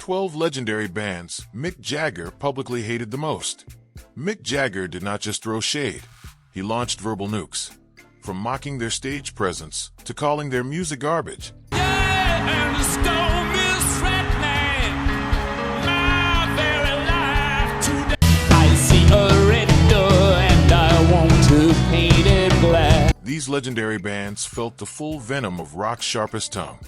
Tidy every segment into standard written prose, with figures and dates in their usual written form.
12 legendary bands Mick Jagger publicly hated the most. Mick Jagger did not just throw shade. He launched verbal nukes. From mocking their stage presence to calling their music garbage. These legendary bands felt the full venom of rock's sharpest tongue.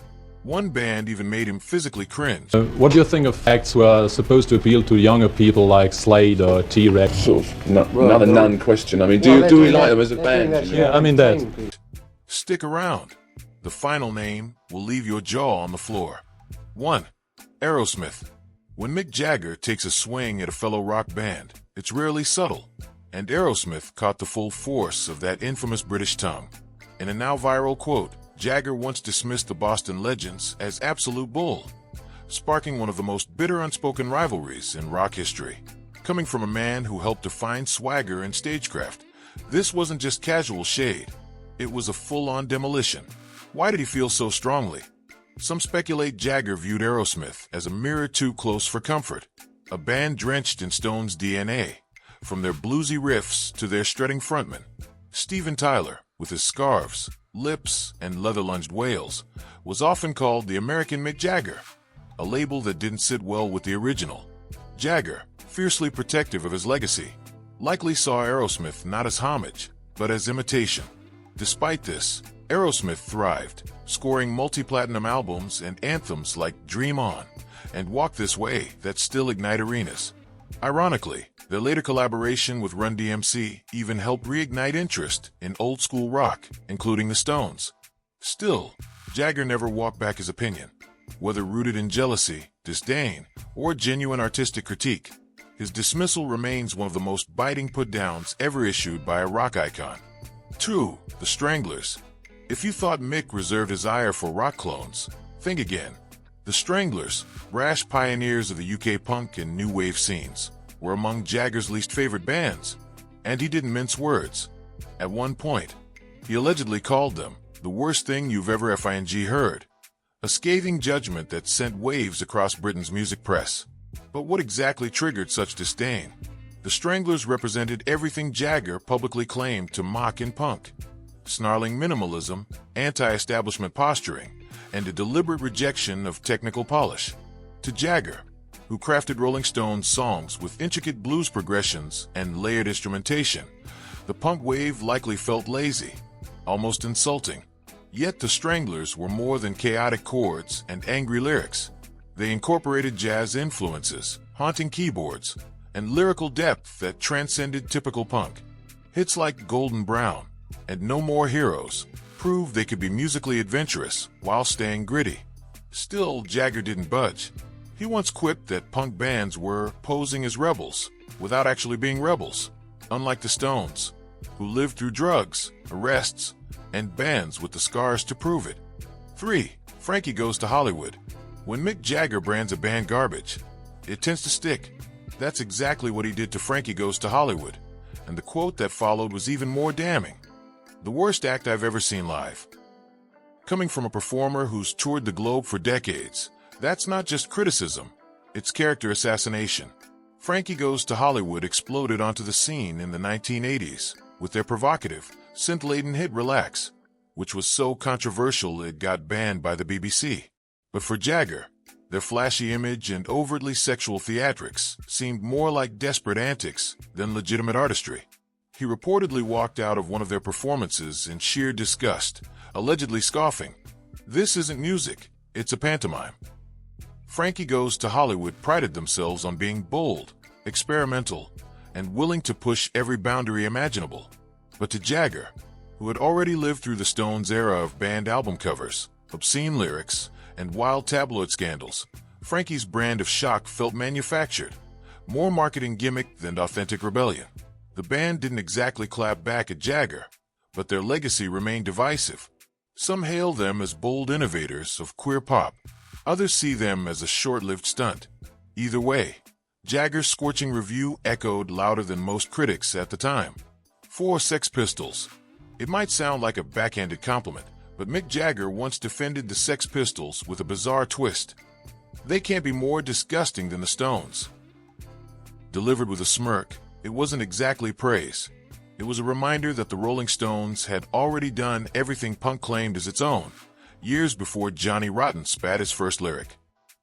One band even made him physically cringe. What do you think of acts who are supposed to appeal to younger people like Slade or T-Rex? Sort of another non-question. I mean, do we like them as a band? Yeah, I mean that. Stick around. The final name will leave your jaw on the floor. 1. Aerosmith. When Mick Jagger takes a swing at a fellow rock band, it's rarely subtle. And Aerosmith caught the full force of that infamous British tongue. In a now viral quote, Jagger once dismissed the Boston Legends as absolute bull, sparking one of the most bitter unspoken rivalries in rock history. Coming from a man who helped define swagger and stagecraft, this wasn't just casual shade. It was a full-on demolition. Why did he feel so strongly? Some speculate Jagger viewed Aerosmith as a mirror too close for comfort, a band drenched in Stone's DNA, from their bluesy riffs to their strutting frontman. Steven Tyler, with his scarves, lips, and leather-lunged wails, was often called the American Mick Jagger, a label that didn't sit well with the original. Jagger, fiercely protective of his legacy, likely saw Aerosmith not as homage, but as imitation. Despite this, Aerosmith thrived, scoring multi-platinum albums and anthems like Dream On and Walk This Way that still ignite arenas. Ironically, their later collaboration with Run DMC even helped reignite interest in old-school rock, including the Stones. Still, Jagger never walked back his opinion. Whether rooted in jealousy, disdain, or genuine artistic critique, his dismissal remains one of the most biting put-downs ever issued by a rock icon. 2. The Stranglers. If you thought Mick reserved his ire for rock clones, think again. The Stranglers, brash pioneers of the UK punk and new wave scenes, were among Jagger's least favorite bands, and he didn't mince words. At one point, he allegedly called them the worst thing you've ever heard, a scathing judgment that sent waves across Britain's music press. But what exactly triggered such disdain? The Stranglers represented everything Jagger publicly claimed to mock in punk: snarling minimalism, anti-establishment posturing, and a deliberate rejection of technical polish. To Jagger, who crafted Rolling Stones songs with intricate blues progressions and layered instrumentation, the punk wave likely felt lazy, almost insulting. Yet the Stranglers were more than chaotic chords and angry lyrics. They incorporated jazz influences, haunting keyboards, and lyrical depth that transcended typical punk. Hits like Golden Brown and No More Heroes proved they could be musically adventurous while staying gritty. Still, Jagger didn't budge. He once quipped that punk bands were posing as rebels without actually being rebels, unlike the Stones, who lived through drugs, arrests, and bands with the scars to prove it. 3. Frankie Goes to Hollywood. When Mick Jagger brands a band garbage, it tends to stick. That's exactly what he did to Frankie Goes to Hollywood, and the quote that followed was even more damning. The worst act I've ever seen live. Coming from a performer who's toured the globe for decades, that's not just criticism, it's character assassination. Frankie Goes to Hollywood exploded onto the scene in the 1980s with their provocative, synth-laden hit Relax, which was so controversial it got banned by the BBC. But for Jagger, their flashy image and overtly sexual theatrics seemed more like desperate antics than legitimate artistry. He reportedly walked out of one of their performances in sheer disgust, allegedly scoffing, "This isn't music, it's a pantomime." Frankie Goes to Hollywood prided themselves on being bold, experimental, and willing to push every boundary imaginable. But to Jagger, who had already lived through the Stones' era of banned album covers, obscene lyrics, and wild tabloid scandals, Frankie's brand of shock felt manufactured, more marketing gimmick than authentic rebellion. The band didn't exactly clap back at Jagger, but their legacy remained divisive. Some hail them as bold innovators of queer pop. Others see them as a short-lived stunt. Either way, Jagger's scorching review echoed louder than most critics at the time. 4. Sex Pistols. It might sound like a backhanded compliment, but Mick Jagger once defended the Sex Pistols with a bizarre twist. They can't be more disgusting than the Stones. Delivered with a smirk, it wasn't exactly praise. It was a reminder that the Rolling Stones had already done everything punk claimed as its own, years before Johnny Rotten spat his first lyric.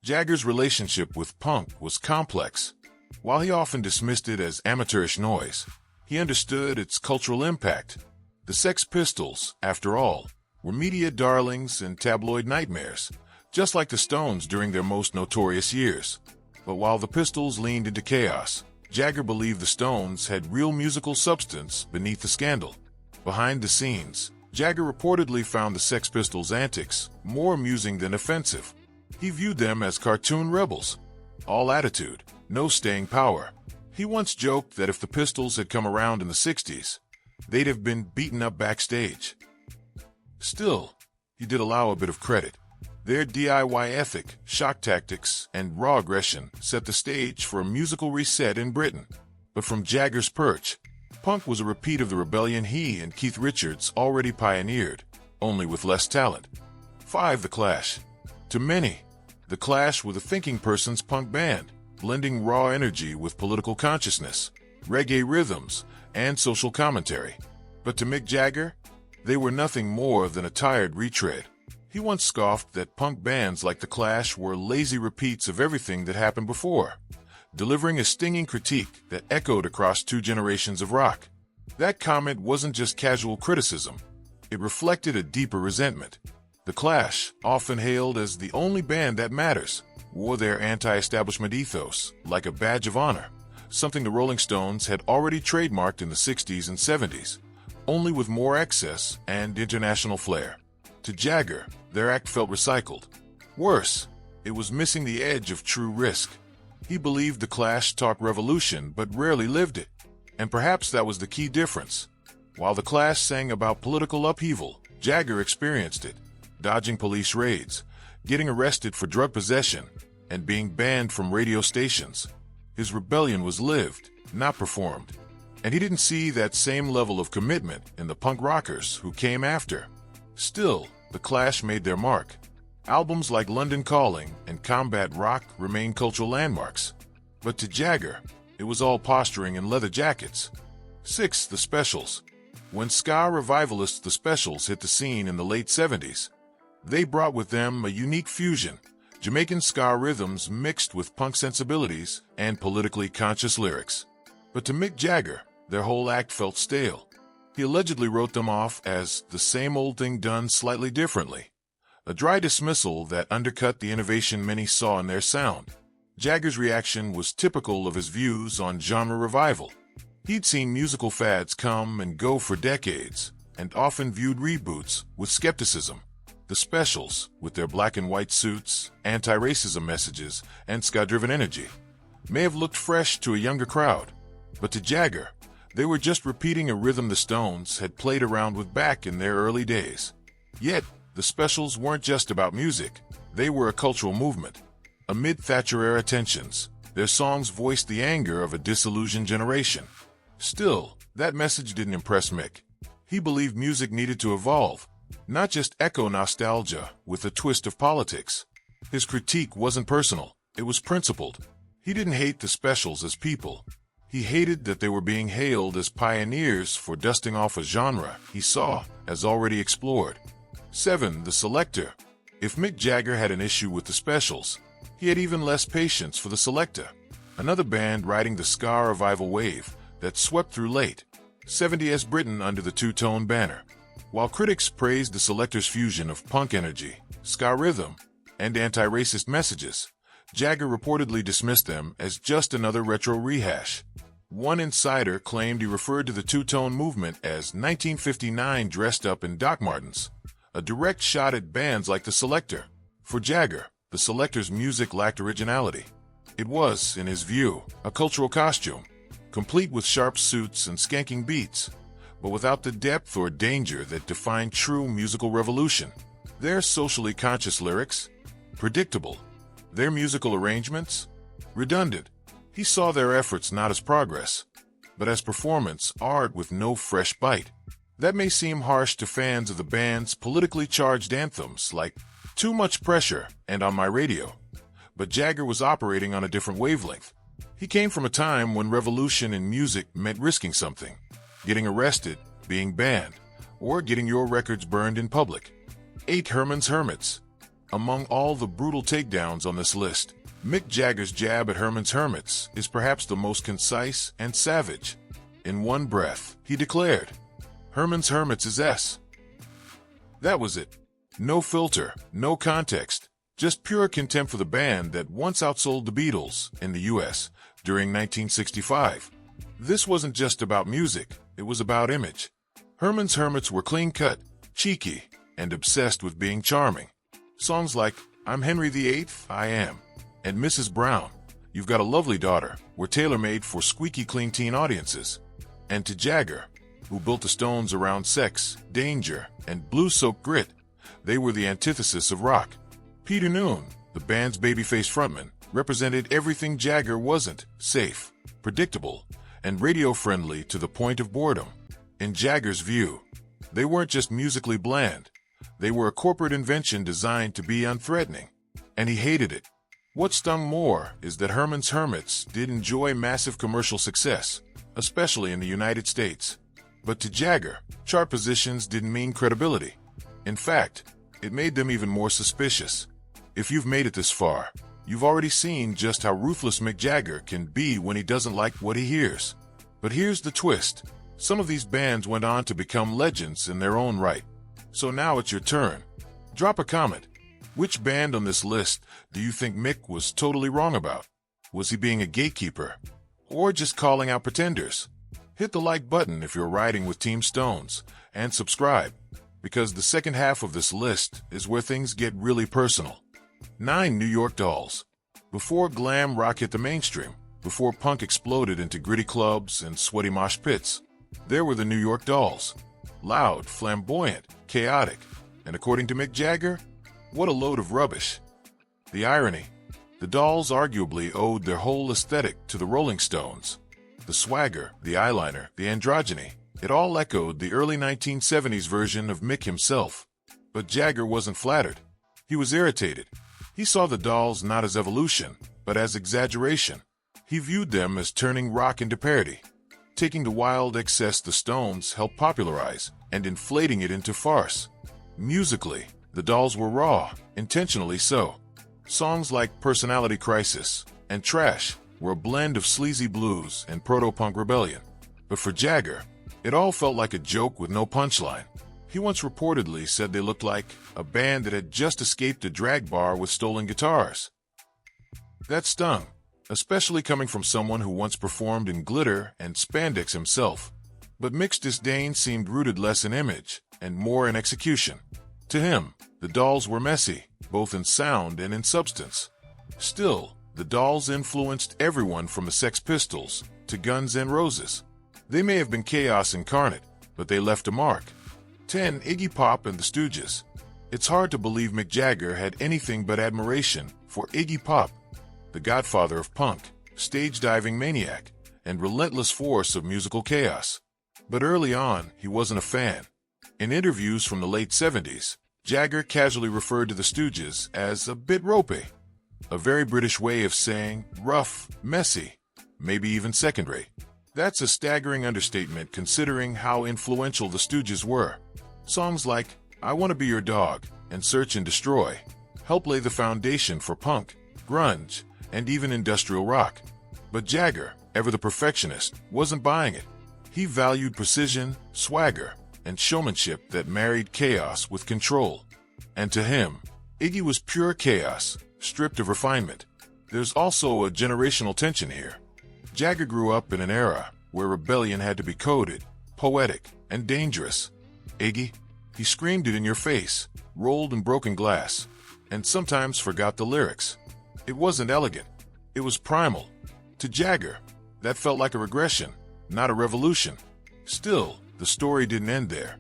Jagger's relationship with punk was complex. While he often dismissed it as amateurish noise, he understood its cultural impact. The Sex Pistols, after all, were media darlings and tabloid nightmares, just like the Stones during their most notorious years. But while the Pistols leaned into chaos, Jagger believed the Stones had real musical substance beneath the scandal. Behind the scenes, Jagger reportedly found the Sex Pistols' antics more amusing than offensive. He viewed them as cartoon rebels. All attitude, no staying power. He once joked that if the Pistols had come around in the 60s, they'd have been beaten up backstage. Still, he did allow a bit of credit. Their DIY ethic, shock tactics, and raw aggression set the stage for a musical reset in Britain. But from Jagger's perch, punk was a repeat of the rebellion he and Keith Richards already pioneered, only with less talent. 5. The Clash. To many, The Clash were the thinking person's punk band, blending raw energy with political consciousness, reggae rhythms, and social commentary. But to Mick Jagger, they were nothing more than a tired retread. He once scoffed that punk bands like The Clash were lazy repeats of everything that happened before, delivering a stinging critique that echoed across 2 generations of rock. That comment wasn't just casual criticism. It reflected a deeper resentment. The Clash, often hailed as the only band that matters, wore their anti-establishment ethos like a badge of honor, something the Rolling Stones had already trademarked in the 60s and 70s, only with more excess and international flair. To Jagger, their act felt recycled. Worse, it was missing the edge of true risk. He believed The Clash talked revolution but rarely lived it. And perhaps that was the key difference. While The Clash sang about political upheaval, Jagger experienced it, dodging police raids, getting arrested for drug possession, and being banned from radio stations. His rebellion was lived, not performed. And he didn't see that same level of commitment in the punk rockers who came after. Still, The Clash made their mark. Albums like London Calling and Combat Rock remain cultural landmarks. But to Jagger, it was all posturing and leather jackets. 6. The Specials. When ska revivalists The Specials hit the scene in the late 70s, they brought with them a unique fusion, Jamaican ska rhythms mixed with punk sensibilities and politically conscious lyrics. But to Mick Jagger, their whole act felt stale. He allegedly wrote them off as the same old thing done slightly differently, a dry dismissal that undercut the innovation many saw in their sound. Jagger's reaction was typical of his views on genre revival. He'd seen musical fads come and go for decades, and often viewed reboots with skepticism. The Specials, with their black and white suits, anti-racism messages, and ska-driven energy, may have looked fresh to a younger crowd, but to Jagger, they were just repeating a rhythm the Stones had played around with back in their early days. Yet, the Specials weren't just about music. They were a cultural movement. Amid Thatcher-era tensions, their songs voiced the anger of a disillusioned generation. Still, that message didn't impress Mick. He believed music needed to evolve, not just echo nostalgia with a twist of politics. His critique wasn't personal, it was principled. He didn't hate the Specials as people. He hated that they were being hailed as pioneers for dusting off a genre he saw as already explored. 7. The Selector. If Mick Jagger had an issue with the Specials, he had even less patience for the Selector, another band riding the ska revival wave that swept through late 70s Britain under the two-tone banner. While critics praised the Selector's fusion of punk energy, ska rhythm, and anti-racist messages, Jagger reportedly dismissed them as just another retro rehash. One insider claimed he referred to the two-tone movement as 1959 dressed up in Doc Martens, a direct shot at bands like the Selector. For Jagger, the Selector's music lacked originality. It was, in his view, a cultural costume, complete with sharp suits and skanking beats, but without the depth or danger that defined true musical revolution. Their socially conscious lyrics, predictable. Their musical arrangements, redundant. He saw their efforts not as progress, but as performance art with no fresh bite. That may seem harsh to fans of the band's politically charged anthems like Too Much Pressure and On My Radio, But Jagger was operating on a different wavelength. He came from a time when revolution in music meant risking something, getting arrested, being banned, or getting your records burned in public. 8. Hermans Hermits. Among all the brutal takedowns on this list, Mick Jagger's jab at Hermans Hermits is perhaps the most concise and savage. In one breath, he declared, "Hermans Hermits is S." That was it. No filter, no context, just pure contempt for the band that once outsold the Beatles in the US during 1965. This wasn't just about music, it was about image. Hermans Hermits were clean-cut, cheeky, and obsessed with being charming. Songs like "I'm Henry VIII, I Am," and "Mrs. Brown, You've Got a Lovely Daughter" were tailor-made for squeaky clean teen audiences. And to Jagger, who built the Stones around sex, danger, and blues-soaked grit, they were the antithesis of rock. Peter Noone, the band's babyface frontman, represented everything Jagger wasn't: safe, predictable, and radio-friendly to the point of boredom. In Jagger's view, they weren't just musically bland, they were a corporate invention designed to be unthreatening. And he hated it. What stung more is that Hermans Hermits did enjoy massive commercial success, especially in the United States. But to Jagger, chart positions didn't mean credibility. In fact, it made them even more suspicious. If you've made it this far, you've already seen just how ruthless Mick Jagger can be when he doesn't like what he hears. But here's the twist. Some of these bands went on to become legends in their own right. So now it's your turn. Drop a comment. Which band on this list do you think Mick was totally wrong about? Was he being a gatekeeper? Or just calling out pretenders? Hit the like button if you're riding with Team Stones, and subscribe, because the second half of this list is where things get really personal. 9. New York Dolls. Before glam rock hit the mainstream, before punk exploded into gritty clubs and sweaty mosh pits, there were the New York Dolls. Loud, flamboyant, chaotic, and according to Mick Jagger, what a load of rubbish. The irony: the Dolls arguably owed their whole aesthetic to the Rolling Stones. The swagger, the eyeliner, the androgyny, it all echoed the early 1970s version of Mick himself. But Jagger wasn't flattered. He was irritated. He saw the Dolls not as evolution, but as exaggeration. He viewed them as turning rock into parody, taking the wild excess the Stones helped popularize and inflating it into farce. Musically, the Dolls were raw, intentionally so. Songs like "Personality Crisis" and "Trash" were a blend of sleazy blues and proto-punk rebellion. But for Jagger, it all felt like a joke with no punchline. He once reportedly said they looked like a band that had just escaped a drag bar with stolen guitars. That stung, especially coming from someone who once performed in glitter and spandex himself. But Mick's disdain seemed rooted less in image and more in execution. To him, the Dolls were messy, both in sound and in substance. Still, the Dolls influenced everyone from the Sex Pistols to Guns N' Roses. They may have been chaos incarnate, but they left a mark. 10. Iggy Pop and the Stooges. It's hard to believe Mick Jagger had anything but admiration for Iggy Pop, the godfather of punk, stage-diving maniac, and relentless force of musical chaos. But early on, he wasn't a fan. In interviews from the late 70s, Jagger casually referred to the Stooges as a bit ropey, a very British way of saying rough, messy, maybe even second-rate. That's a staggering understatement considering how influential the Stooges were. Songs like "I Want to Be Your Dog" and "Search and Destroy" helped lay the foundation for punk, grunge, and even industrial rock. But Jagger, ever the perfectionist, wasn't buying it. He valued precision, swagger, and showmanship that married chaos with control. And to him, Iggy was pure chaos, stripped of refinement. There's also a generational tension here. Jagger grew up in an era where rebellion had to be coded, poetic, and dangerous. Iggy, he screamed it in your face, rolled in broken glass, and sometimes forgot the lyrics. It wasn't elegant. It was primal. To Jagger, that felt like a regression, not a revolution. Still, the story didn't end there.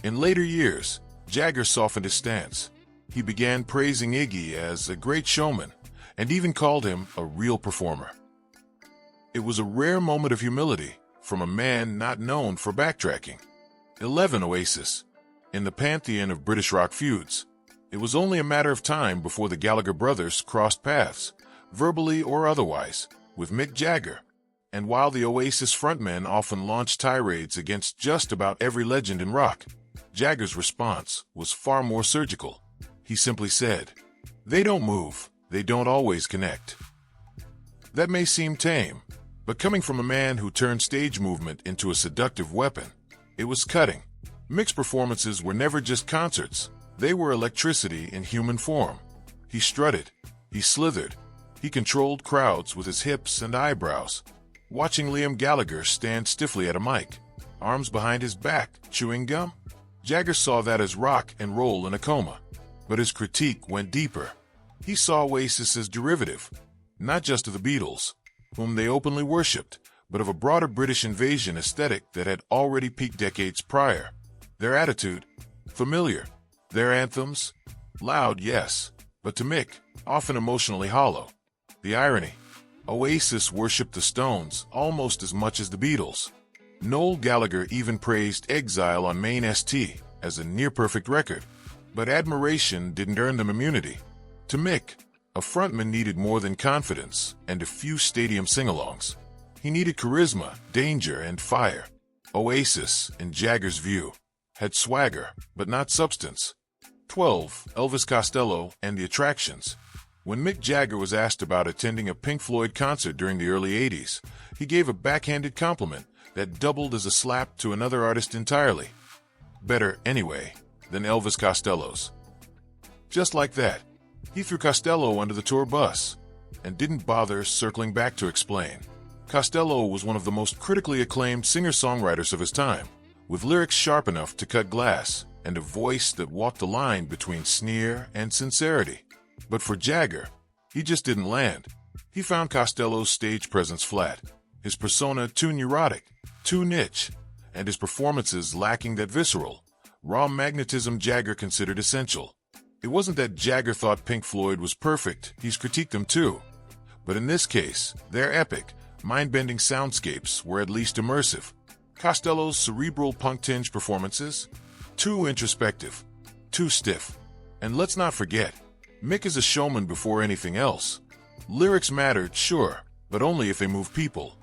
In later years, Jagger softened his stance. He began praising Iggy as a great showman, and even called him a real performer. It was a rare moment of humility from a man not known for backtracking. 11. Oasis. In the pantheon of British rock feuds, it was only a matter of time before the Gallagher brothers crossed paths verbally or otherwise, with Mick Jagger. And while the Oasis frontman often launched tirades against just about every legend in rock, Jagger's response was far more surgical. He simply said, "They don't move, they don't always connect." That may seem tame, but coming from a man who turned stage movement into a seductive weapon, it was cutting. Mick's performances were never just concerts, they were electricity in human form. He strutted, he slithered, he controlled crowds with his hips and eyebrows. Watching Liam Gallagher stand stiffly at a mic, arms behind his back, chewing gum, Jagger saw that as rock and roll in a coma. But his critique went deeper. He saw Oasis as derivative, not just of the Beatles, whom they openly worshipped, but of a broader British invasion aesthetic that had already peaked decades prior. Their attitude, familiar. Their anthems, loud, yes, but to Mick, often emotionally hollow. The irony. Oasis worshipped the Stones almost as much as the Beatles. Noel Gallagher even praised Exile on Main St. as a near-perfect record, but admiration didn't earn them immunity. To Mick, a frontman needed more than confidence and a few stadium sing-alongs. He needed charisma, danger, and fire. Oasis, in Jagger's view, had swagger, but not substance. 12. Elvis Costello and the Attractions. When Mick Jagger was asked about attending a Pink Floyd concert during the early 80s, he gave a backhanded compliment that doubled as a slap to another artist entirely. Better, anyway, than Elvis Costello's. Just like that, he threw Costello under the tour bus and didn't bother circling back to explain. Costello was one of the most critically acclaimed singer-songwriters of his time, with lyrics sharp enough to cut glass and a voice that walked the line between sneer and sincerity. But for Jagger, he just didn't land. He found Costello's stage presence flat, his persona too neurotic, too niche, and his performances lacking that visceral, raw magnetism Jagger considered essential. It wasn't that Jagger thought Pink Floyd was perfect, he's critiqued them too. But in this case, their epic, mind-bending soundscapes were at least immersive. Costello's cerebral punk-tinged performances? Too introspective, too stiff. And let's not forget, Mick is a showman before anything else. Lyrics mattered, sure, but only if they moved people.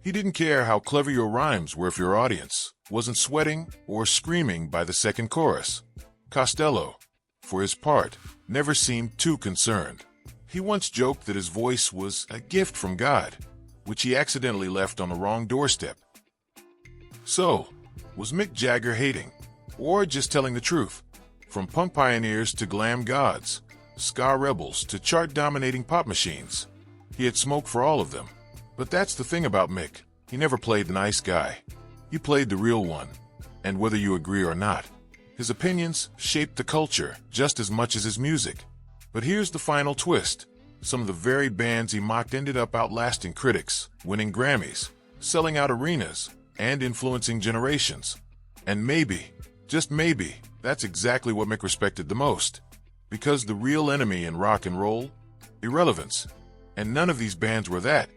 He didn't care how clever your rhymes were if your audience wasn't sweating or screaming by the second chorus. Costello, for his part, never seemed too concerned. He once joked that his voice was a gift from God, which he accidentally left on the wrong doorstep. So, was Mick Jagger hating, or just telling the truth? From punk pioneers to glam gods, ska rebels to chart-dominating pop machines, he had smoke for all of them. But that's the thing about Mick, he never played the nice guy. He played the real one, and whether you agree or not, his opinions shaped the culture just as much as his music. But here's the final twist. Some of the very bands he mocked ended up outlasting critics, winning Grammys, selling out arenas, and influencing generations. And maybe, just maybe, that's exactly what Mick respected the most. Because the real enemy in rock and roll? Irrelevance. And none of these bands were that.